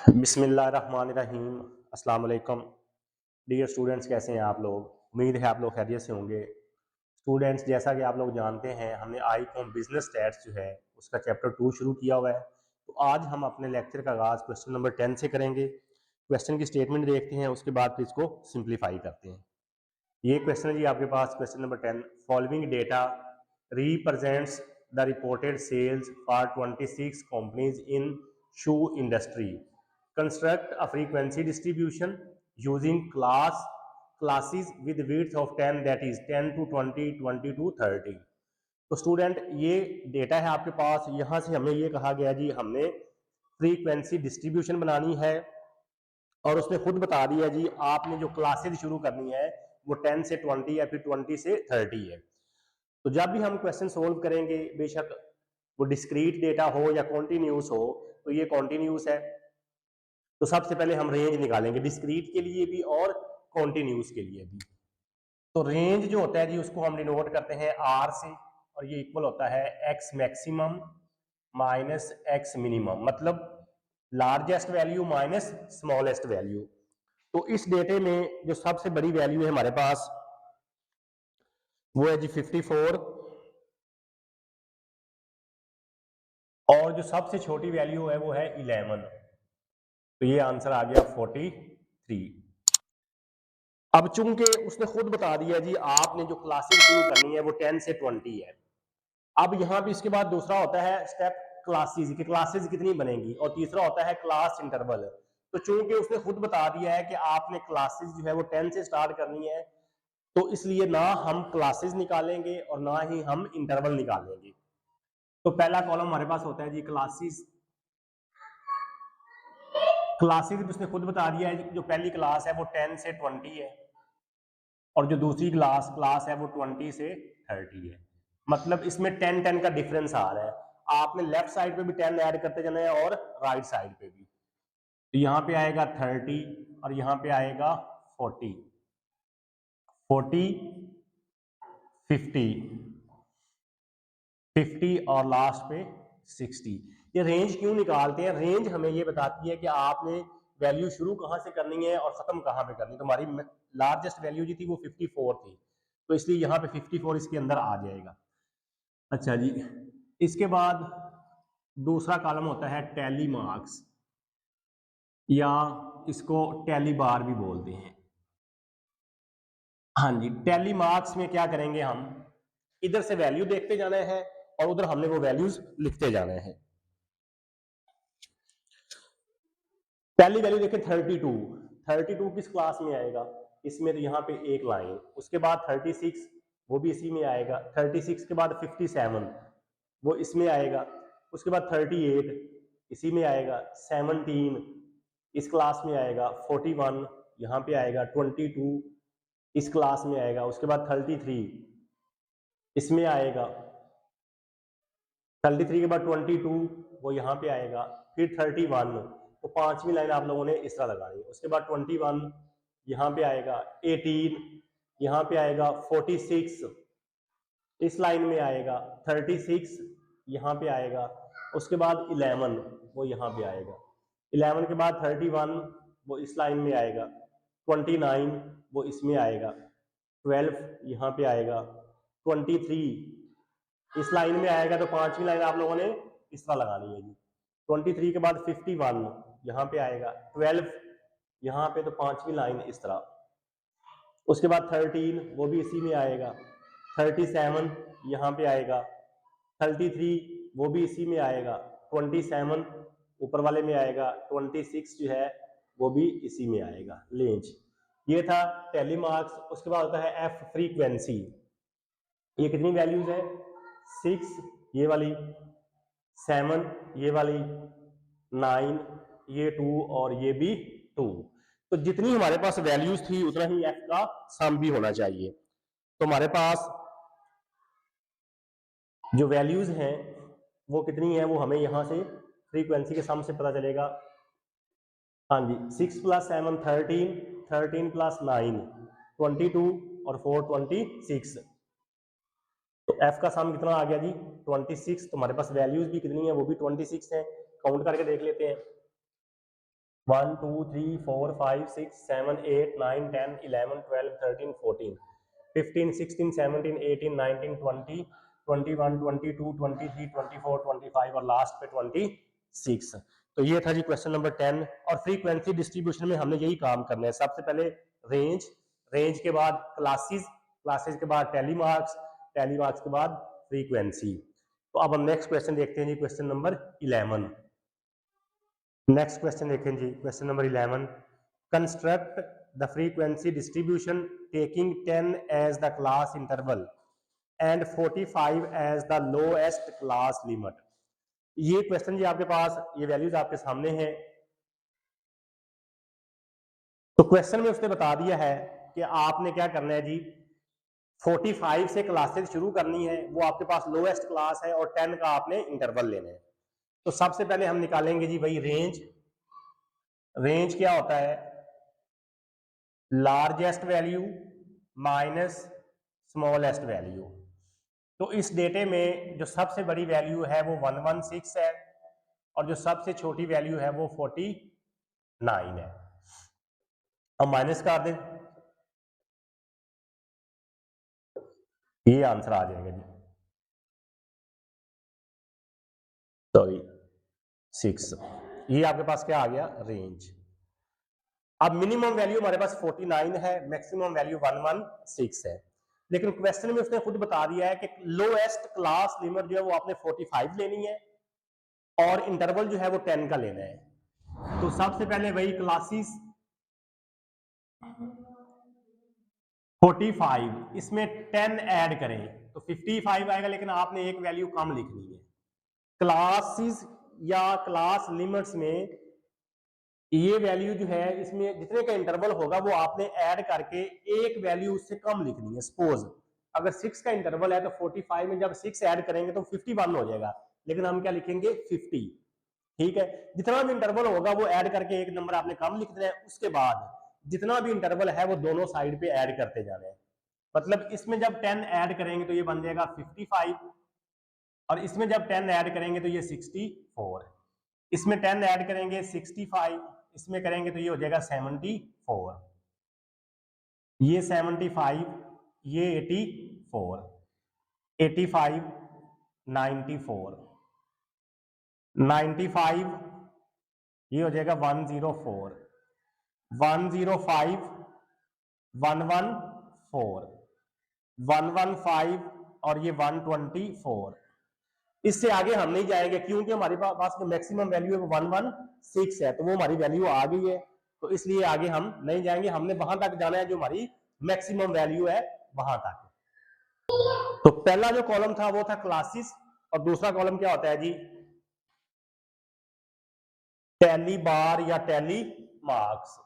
बिस्मिल्लाहिर्रहमानिर्रहीम। अस्सलाम वालेकुम डियर स्टूडेंट्स, कैसे हैं आप लोग? उम्मीद है आप लोग खैरियत से होंगे। स्टूडेंट्स, जैसा कि आप लोग जानते हैं, हमने आईकॉम बिजनेस स्टैट्स जो है उसका चैप्टर 2 शुरू किया हुआ है। तो आज हम अपने लेक्चर का आगाज़ क्वेश्चन नंबर 10 से करेंगे। क्वेश्चन की स्टेटमेंट देखते हैं, उसके बाद फिर इसको सिंप्लीफाई करते हैं। ये क्वेश्चन है जी आपके पास, question number 10। Following data represents the reported sales for 26 companies in shoe industry. Construct a frequency distribution using classes with width of 10, that is 10 to 20, 20 to 30। तो स्टूडेंट, ये डेटा है आपके पास। यहाँ से हमें ये कहा गया जी, हमने फ्रीक्वेंसी डिस्ट्रीब्यूशन बनानी है और उसने खुद बता दिया जी आपने जो क्लासेज शुरू करनी है वो 10 से 20 या फिर 20 से 30 है। तो जब भी हम क्वेश्चन सोल्व करेंगे, बेशक वो डिस्क्रीट डेटा हो या कॉन्टिन्यूस हो, तो ये कॉन्टिन्यूस है। तो सबसे पहले हम रेंज निकालेंगे डिस्क्रीट के लिए भी और कॉन्टिन्यूस के लिए भी। तो रेंज जो होता है जी उसको हम डिनोट करते हैं आर से, और ये इक्वल होता है X maximum minus X minimum, मतलब largest value minus smallest value. तो इस डेटे में जो सबसे बड़ी वैल्यू है हमारे पास वो है जी 54, और जो सबसे छोटी वैल्यू है वो है 11। तो ये आंसर आ गया 43। अब चूंकि उसने खुद बता दिया जी आपने जो क्लासेस शुरू करनी है वो 10 से 20 है। अब यहाँ भी इसके बाद दूसरा होता है स्टेप क्लासेस की, क्लासेस कितनी बनेंगी, और तीसरा होता है क्लास इंटरवल। तो चूंकि उसने खुद बता दिया है कि आपने क्लासेस जो है वो 10 से स्टार्ट करनी है, तो इसलिए ना हम क्लासेस निकालेंगे और ना ही हम इंटरवल निकालेंगे। तो पहला कॉलम हमारे पास होता है जी क्लासेस। क्लासेस उसने खुद बता दिया है, जो पहली क्लास है वो 10 से 20 है, और जो दूसरी क्लास है वो 20 से 30 है। मतलब इसमें 10 का डिफरेंस आ रहा है। आपने लेफ्ट साइड पे भी 10 ऐड करते जाना है और राइट साइड पे भी। तो यहाँ पे आएगा 30 और यहाँ पे आएगा 40, 50, 50 और लास्ट पे 60। ये रेंज क्यों निकालते हैं? रेंज हमें ये बताती है कि आपने वैल्यू शुरू कहाँ से करनी है और खत्म कहाँ पे करनी है। तो हमारी लार्जेस्ट वैल्यू जो थी वो 54 थी, तो इसलिए यहाँ पे 54 इसके अंदर आ जाएगा। अच्छा जी, इसके बाद दूसरा कॉलम होता है टैली मार्क्स, या इसको टैली बार भी बोलते हैं। हाँ जी, टैली मार्क्स में क्या करेंगे, हम इधर से वैल्यू देखते जाना है और उधर हमने वो वैल्यूज लिखते जाना है। पहली वैल्यू देखें 32। 32 किस क्लास में आएगा? इसमें तो यहाँ पे एक लाइन, उसके बाद 36 वो भी इसी में आएगा, 36 के बाद 57 वो इसमें आएगा, उसके बाद 38 इसी में आएगा, 17 इस क्लास में आएगा, 41 यहाँ पे आएगा, 22 इस क्लास में आएगा, उसके बाद 33 इसमें आएगा, 33 के बाद 22 वो यहाँ पे आएगा, फिर 31। तो पांचवी लाइन आप लोगों ने इस तरह लगानी है। उसके बाद 21 यहाँ पे आएगा, 18 यहाँ पे आएगा, 46 इस लाइन में आएगा, 36 यहाँ पे आएगा, उसके बाद 11 वो यहाँ पे आएगा, 11 के बाद 31 वो इस लाइन में आएगा, 29 वो इसमें आएगा, 12 यहाँ पे आएगा, 23 इस लाइन में आएगा। तो पांचवी लाइन आप लोगों ने इस तरह लगानी है जी। 23 के बाद 51 यहाँ पे आएगा, 12 यहाँ पे, तो पांचवी लाइन इस तरह। उसके बाद 13 वो भी इसी में आएगा, 37 यहाँ पे आएगा, 33 वो भी इसी में आएगा, 27 ऊपर वाले में आएगा, 26 जो है वो भी इसी में आएगा। लेंज ये था टैली मार्क्स। उसके बाद होता है एफ फ्रीक्वेंसी। ये कितनी वैल्यूज है? 6 ये वाली, 7 ये वाली, 9 ये 2 और ये भी 2। तो जितनी हमारे पास वैल्यूज थी उतना ही एफ का सम भी होना चाहिए। तो हमारे पास जो वैल्यूज हैं वो कितनी है वो हमें यहां से फ्रीक्वेंसी के सम से पता चलेगा। हाँ जी, 6 + 7 13, 13 + 9 22 और 4 26। तो एफ का सम कितना आ गया जी? 26। तो हमारे पास वैल्यूज भी कितनी है? वो भी 26 है। काउंट करके देख लेते हैं। 1 2 3 4 5 6 7 8 9 10 11 12 13 14 15 16 17 18 19 20 21 22 23 24 25 और लास्ट पे 26। तो ये था जी क्वेश्चन नंबर 10। और फ्रीक्वेंसी डिस्ट्रीब्यूशन में हमने यही काम करना है। सबसे पहले रेंज, रेंज के बाद क्लासेस, क्लासेस के बाद टेली मार्क्स, टेली मार्क्स के बाद फ्रीक्वेंसी। तो अब हम नेक्स्ट क्वेश्चन देखते हैं जी, क्वेश्चन नंबर 11। नेक्स्ट क्वेश्चन देखें जी, question number 11। Construct the frequency distribution taking 10 as the class interval and 45 as the lowest class limit. ये क्वेश्चन जी आपके पास, ये वैल्यूज आपके सामने हैं। तो क्वेश्चन में उसने बता दिया है कि आपने क्या करना है जी, 45 से क्लासेस शुरू करनी है, वो आपके पास लोएस्ट क्लास है, और 10 का आपने इंटरवल लेना है। तो सबसे पहले हम निकालेंगे जी भाई रेंज। रेंज क्या होता है? Largest value minus smallest value. तो इस डेटे में जो सबसे बड़ी वैल्यू है वो 116 है, और जो सबसे छोटी वैल्यू है वो 49 है। अब माइनस कर दें, ये आंसर आ जाएगा जी, सॉरी 6। ये आपके पास क्या आ गया? रेंज। अब मिनिमम वैल्यू हमारे पास 49 है, मैक्सिमम वैल्यू 116 है। लेकिन क्वेश्चन में उसने खुद बता दिया है कि लोएस्ट क्लास लिमिट जो है वो आपने 45 लेनी है, और इंटरवल जो है वो 10 का लेना है। तो सबसे पहले वही क्लासेस 45, इसमें 10 ऐड करें तो 55 आएगा, लेकिन आपने एक वैल्यू कम लिखनी है। क्लासेस या क्लास लिमिट्स में ये वैल्यू जो है, इसमें जितने का इंटरवल होगा वो आपने ऐड करके एक वैल्यू उससे कम लिखनी है। सपोज अगर 6 का इंटरवल है तो 45 में जब 6 ऐड करेंगे तो 51 हो जाएगा, लेकिन हम क्या लिखेंगे? 50। ठीक है, जितना भी इंटरवल होगा वो ऐड करके एक नंबर आपने कम लिख देना है। उसके बाद जितना भी इंटरवल है वो दोनों साइड पे ऐड करते जाने हैं। मतलब इसमें जब 10 ऐड करेंगे तो ये बन जाएगा 55, और इसमें जब 10 ऐड करेंगे तो ये 64, इसमें 10 ऐड करेंगे 65, इसमें करेंगे तो ये हो जाएगा 74, ये 75, ये 84, 85, 94, 95, ये हो जाएगा 104, 105, 114, 115, और ये 124। इससे आगे हम नहीं जाएंगे क्योंकि हमारे पास जो मैक्सिमम वैल्यू है वो 116 है, तो वो हमारी वैल्यू आ गई है, तो इसलिए आगे हम नहीं जाएंगे। हमने वहां तक जाना है जो हमारी मैक्सिमम वैल्यू है, वहां तक। तो पहला जो कॉलम था वो था क्लासेस, और दूसरा कॉलम क्या होता है जी? टैली बार या टैली मार्क्स।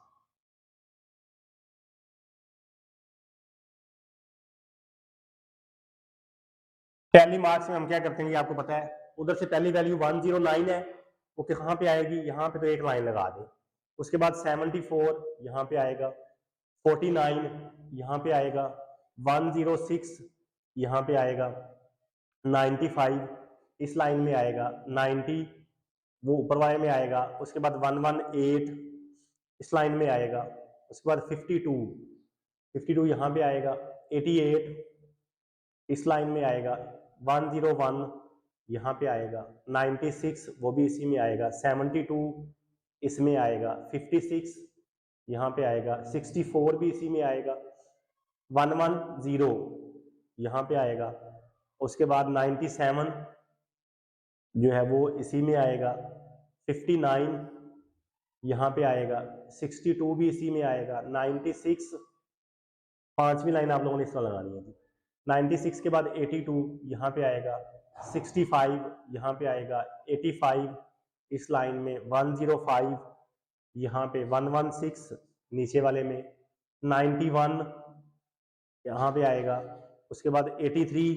टैली मार्क्स में हम क्या करते हैं, ये आपको पता है। उधर से पहली वैल्यू 109 है, वो कहाँ पे आएगी? यहाँ पे तो एक लाइन लगा दे। उसके बाद 74 यहाँ पे आएगा, 49 यहाँ पे आएगा, 106 यहाँ पे आएगा, 95 इस लाइन में आएगा, 90 वो ऊपर वाले में आएगा, उसके बाद 118 इस लाइन में आएगा, उसके बाद 52 यहाँ पे आएगा, 88 इस लाइन में आएगा, 101 यहाँ पे आएगा, 96 वो भी इसी में आएगा, 72 इसमें आएगा, 56 यहाँ पे आएगा, 64 भी इसी में आएगा, 110 यहाँ पे आएगा, उसके बाद 97 जो है वो इसी में आएगा, 59 यहाँ पे आएगा, 62 भी इसी में आएगा, 96 पांचवी लाइन आप लोगों ने इसमें लगानी है। 96 के बाद 82 यहाँ पे आएगा, 65 यहाँ पे आएगा, 85 इस लाइन में, 105 यहाँ पे, 116 नीचे वाले में, 91 यहाँ पे आएगा, उसके बाद 83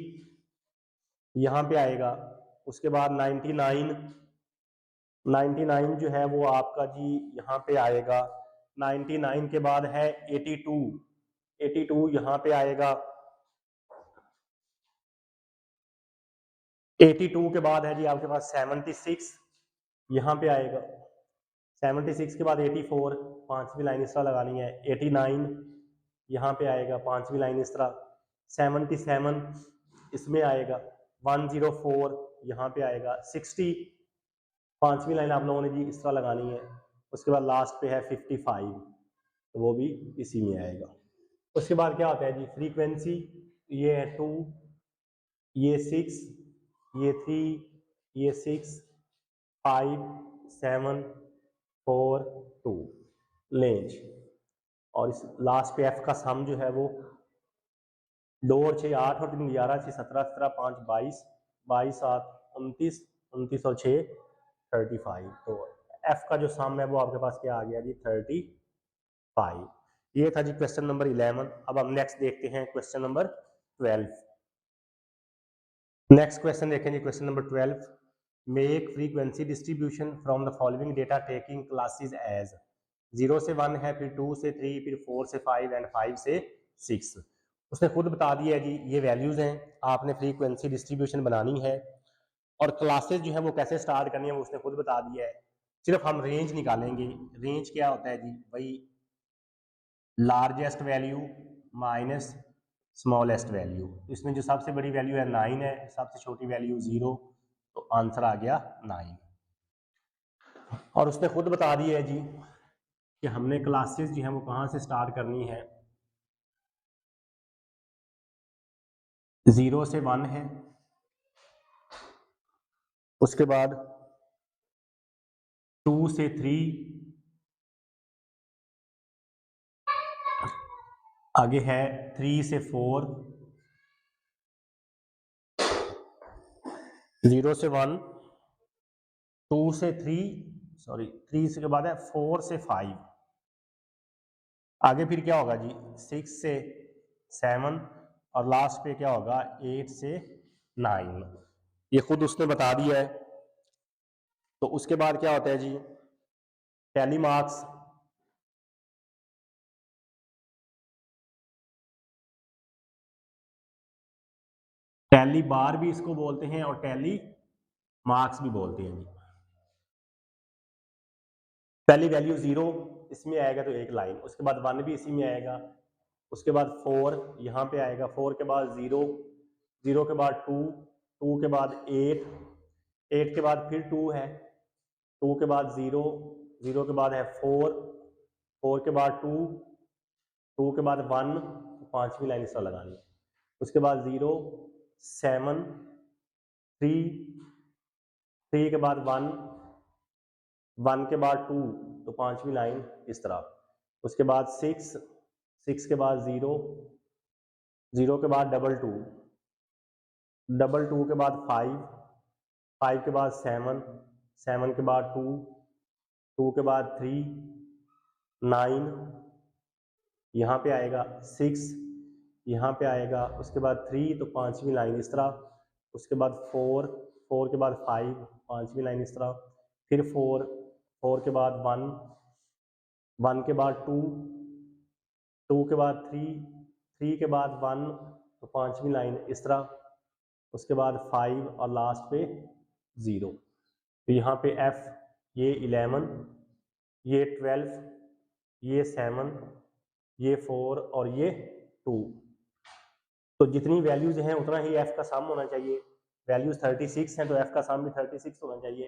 यहाँ पे आएगा, उसके बाद 99 जो है वो आपका जी यहाँ पे आएगा, 99 के बाद है 82 यहाँ पे आएगा, 82 के बाद है जी आपके पास 76 यहाँ पे आएगा, 76 के बाद 84, पांचवी लाइन इस तरह लगानी है। 89 यहाँ पे आएगा, पांचवी लाइन इस तरह। 77 इसमें आएगा। 104 यहाँ पे आएगा। 60 पांचवी लाइन आप लोगों ने जी इस तरह लगानी है। उसके बाद लास्ट पे है 55, तो वो भी इसी में आएगा। उसके बाद क्या होता है जी, फ्रीक्वेंसी, ये है 2, ये 6, ये 3, ये 6, 5, 7, 4, 2 लेंज। और इस लास्ट पे एफ का सम जो है वो 2 और 6 8 और 3 11, 6 17 17 5 22, 22 7 29, 29 और 6 35। तो एफ का जो सम है वो आपके पास क्या आ गया जी, 35। ये था जी क्वेश्चन नंबर 11। अब हम नेक्स्ट देखते हैं क्वेश्चन नंबर 12। नेक्स्ट क्वेश्चन देखें जी, question number 12। Make frequency distribution from the following data taking classes as. 0 से 1 है, फिर 2 से 3, फिर 4 से 5 एंड 5 से 6। उसने खुद बता दिया है जी, ये वैल्यूज हैं, आपने फ्रीक्वेंसी डिस्ट्रीब्यूशन बनानी है और क्लासेस जो है वो कैसे स्टार्ट करनी है वो उसने खुद बता दिया है। सिर्फ हम रेंज निकालेंगे। रेंज क्या होता है जी, वही largest value minus smallest value. इसमें जो सबसे बड़ी वैल्यू है 9 है, सबसे छोटी वैल्यू 0, तो आंसर आ गया 9। और उसने खुद बता दिया है जी कि हमने क्लासेस जो है वो कहाँ से स्टार्ट करनी है। 0 से 1 है, उसके बाद 2 से 3, आगे है 3 से 4, 0 से 1, 2 से 3, सॉरी 3 से के बाद है 4 से 5, आगे फिर क्या होगा जी 6 से 7 और लास्ट पे क्या होगा 8 से 9। ये खुद उसने बता दिया है। तो उसके बाद क्या होता है जी, टैली मार्क्स। टैली बार भी इसको बोलते हैं और टैली मार्क्स भी बोलते हैं जी। पहली वैल्यू 0 इसमें आएगा तो एक लाइन, उसके बाद 1 भी इसी में आएगा, उसके बाद 4 यहाँ पे आएगा, 4 के बाद 0, 0 के बाद 2, 2 के बाद 8, 8 के बाद फिर 2 है, 2 के बाद 0, 0 के बाद है 4, 4 के बाद 2, 2 के बाद 1, पांचवी लाइन इस तरह लगानी है। उसके बाद 0, 7, 3, 3 के बाद 1, 1 के बाद 2, तो पांचवी लाइन इस तरह। उसके बाद 6, 6 के बाद 0, 0 के बाद डबल 2, डबल 2 के बाद 5, 5 के बाद 7, 7 के बाद 2, 2 के बाद 3, 9, यहाँ पे आएगा 6, यहाँ पे आएगा, उसके बाद 3, तो पांचवी लाइन इस तरह। उसके बाद 4, 4 के बाद 5, पांचवी लाइन इस तरह। फिर 4, 4 के बाद 1, 1 के बाद 2, 2 के बाद 3, 3 के बाद 1, तो पांचवी लाइन इस तरह। उसके बाद 5 और लास्ट पे 0। तो यहाँ पे F, ये 11, ये 12, ये 7, ये 4 और ये 2। तो जितनी वैल्यूज हैं उतना ही F का सम होना चाहिए। वैल्यूज 36 हैं तो F का सम भी 36 होना चाहिए।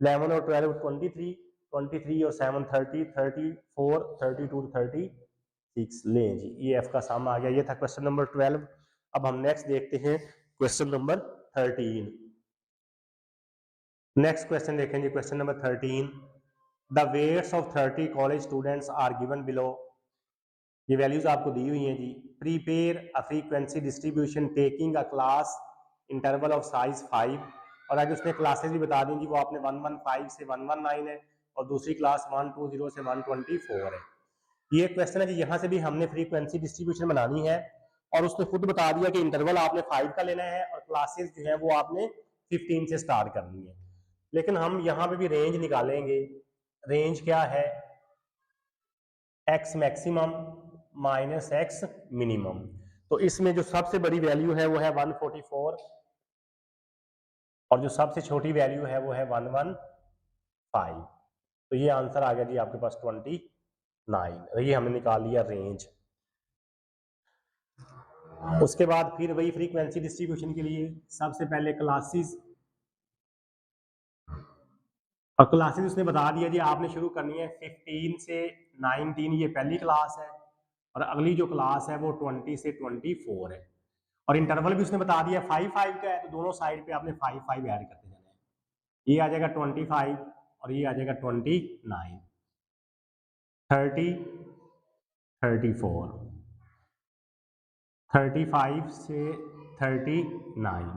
11 और 12 23, 23 और 7 30, 34, 32, 36 लें जी, ये F का सम आ गया। ये था क्वेश्चन नंबर 12। अब हम नेक्स्ट देखते हैं क्वेश्चन नंबर 13। नेक्स्ट क्वेश्चन देखें जी, question number 13। The weights of 30 college students are given below. ये वैल्यूज आपको दी हुई हैं जी। Prepare a frequency distribution taking a class interval of size 5। और आगे उसने क्लासेस भी बता दी जी, वो आपने 115 से 119 है और दूसरी क्लास 120 से 124 है। ये क्वेश्चन है जी, यहाँ से भी हमने फ्रीक्वेंसी डिस्ट्रीब्यूशन बनानी है और उसने खुद बता दिया कि इंटरवल आपने 5 का लेना है और क्लासेस जो है वो आपने 15 से स्टार्ट करनी है। लेकिन हम यहाँ पे भी रेंज निकालेंगे। रेंज क्या है, X maximum minus X minimum. तो इसमें जो सबसे बड़ी वैल्यू है वो है 144 और जो सबसे छोटी वैल्यू है वो है 115। तो ये आंसर आ गया जी आपके पास 29। ये हमने निकाल लिया रेंज। उसके बाद फिर वही फ्रीक्वेंसी डिस्ट्रीब्यूशन के लिए सबसे पहले क्लासेस, और क्लासेस उसने बता दिया जी आपने शुरू करनी है 15 से 19, ये पहली क्लास है, और अगली जो क्लास है वो 20 से 24 है, और इंटरवल भी उसने बता दिया 5-5 का है, तो दोनों साइड पे आपने 5-5 ऐड करते जाना है। ये आ जाएगा 25 और ये आ जाएगा 29, 30, 34, 35 से 39,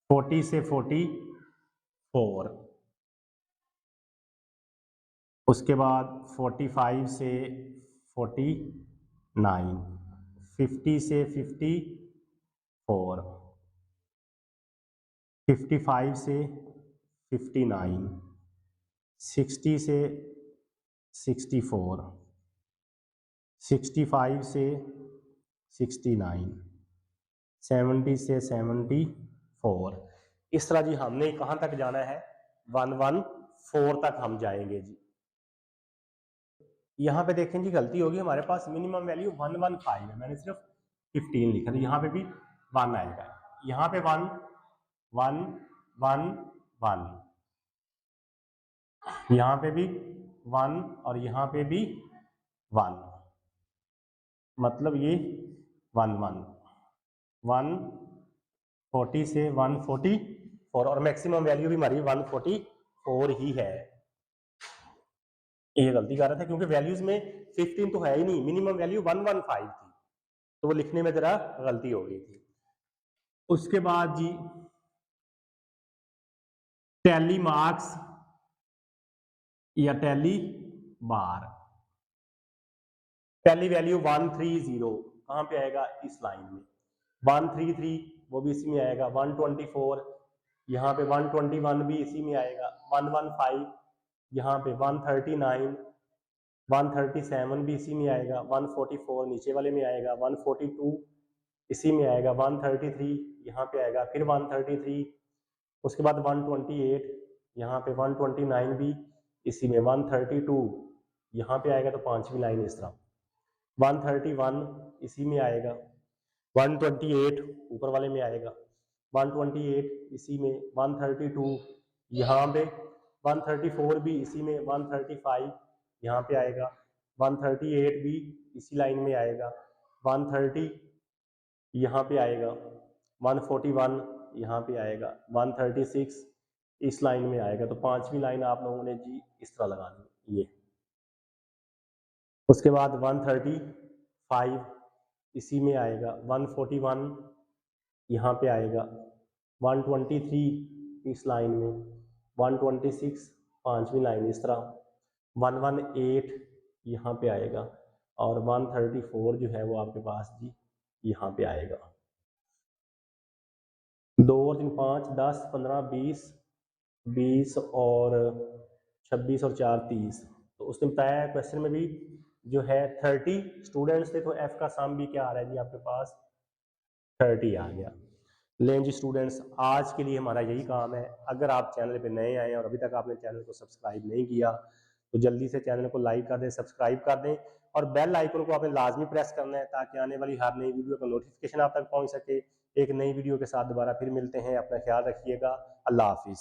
40 से 44, उसके बाद 45 से 49, 50 से 54, 55 से 59, 60 से 64, 65 से 69, 70 से 74। इस तरह जी हमने कहाँ तक जाना है, 114 तक हम जाएंगे जी। यहाँ पे देखें जी गलती होगी, हमारे पास मिनिमम वैल्यू 115 है, मैंने सिर्फ 15 लिखा, तो यहाँ पे भी 1 आएगा, यहाँ पे 1 1 1 1, यहाँ पे भी 1 और यहाँ पे भी 1, मतलब ये 1 1 140 से 144, और मैक्सिमम वैल्यू भी हमारी 144 ही है। ये गलती कर रहा था क्योंकि वैल्यूज में 15 तो है ही नहीं, मिनिमम वैल्यू 115 थी, तो वो लिखने में जरा गलती हो गई थी। उसके बाद जी टैली मार्क्स या टैली बार, पहली वैल्यू 130 कहाँ पे आएगा, इस लाइन में, 133 वो भी इसी में आएगा, 124 यहाँ पे, 121 भी इसी में आएगा, 115 यहाँ पे, 139 137 भी इसी में आएगा, 144 नीचे वाले में आएगा, 142 इसी में आएगा, 133 यहाँ पे आएगा, फिर 133, उसके बाद 128 यहाँ पे, 129 भी इसी में, 132 यहाँ पे आएगा, तो पांचवी लाइन इस तरह, 131 इसी में आएगा, 128 ऊपर वाले में आएगा, 128 इसी में, 132 यहाँ पे, 134 भी इसी में, 135 यहाँ पे आएगा, 138 भी इसी लाइन में आएगा, 130 यहाँ पे आएगा, 141 यहाँ पे आएगा, 136 इस लाइन में आएगा, तो पांचवी लाइन आप लोगों ने जी इस तरह लगानी ये। उसके बाद 135 इसी में आएगा, 141 यहाँ पे आएगा, 123 इस लाइन में, 126 पांचवी लाइन इस तरह, 118 यहाँ पे आएगा, और 134 जो है वो आपके पास जी यहाँ पे आएगा। 2 और 3 5 10 15 20 20 और 26 और 4 30, तो उसने बताया क्वेश्चन में भी जो है 30 स्टूडेंट्स थे, तो एफ का सम भी क्या आ रहा है जी आपके पास 30 आ गया। लें जी स्टूडेंट्स, आज के लिए हमारा यही काम है। अगर आप चैनल पे नए आए और अभी तक आपने चैनल को सब्सक्राइब नहीं किया तो जल्दी से चैनल को लाइक कर दें, सब्सक्राइब कर दें, और बेल आइकन को आपने लाजमी प्रेस करना है ताकि आने वाली हर नई वीडियो का नोटिफिकेशन आप तक पहुंच सके। एक नई वीडियो के साथ दोबारा फिर मिलते हैं, अपना ख्याल रखिएगा, अल्लाह हाफिज़।